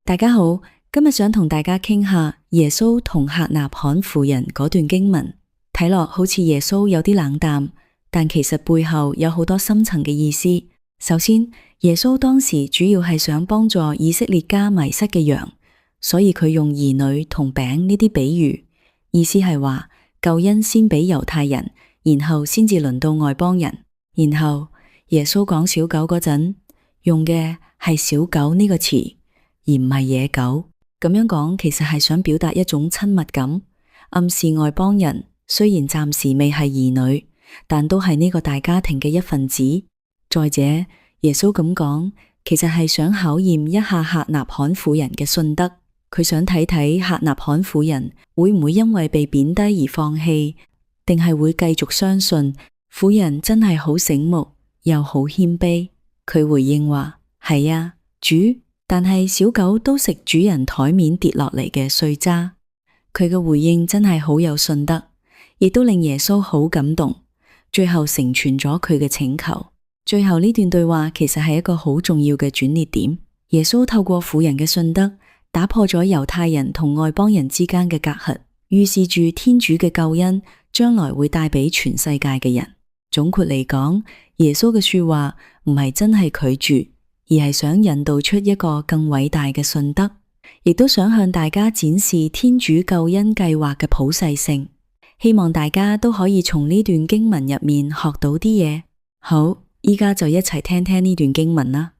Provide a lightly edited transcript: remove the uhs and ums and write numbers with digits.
大家好，今日想同大家傾下耶穌同客納罕婦人嗰段經文，睇落好似耶穌有啲冷淡，但其實背後有好多深層嘅意思。首先，耶穌當時主要係想幫助以色列家迷失嘅羊，所以佢用兒女同餅呢啲比喻，意思係話救恩先俾猶太人，然後先至輪到外邦人。然後耶穌講小狗嗰陣，用嘅係小狗呢個詞，而唔係野狗。咁樣講其實係想表達一種親密感，暗示外邦人雖然暫時未係兒女，但都係呢個大家庭嘅一份子。再者，耶穌咁講，其實係想考驗一下客納罕婦人嘅信德。佢想睇睇客納罕婦人會唔會因為被貶低而放棄，定係會繼續相信婦人真係好醒目又好謙卑。佢回應話：係啊，主，但係小狗都食主人台面跌落嚟嘅碎渣。佢嘅回應真係好有信德，亦都令耶穌好感動，最後成全咗佢嘅請求。最後呢段對話其實係一個好重要嘅轉捩點。耶穌透過婦人嘅信德，打破咗猶太人同外邦人之間嘅隔閡，預示住天主嘅救恩將來會帶俾全世界嘅人。總括嚟講，耶穌嘅說話唔係真係拒絕，而係想引導出一個更偉大嘅信德，亦都想向大家展示天主救恩計劃嘅普世性。希望大家都可以從呢段經文入面學到啲嘢。好，依家就一齊聽聽呢段經文啦。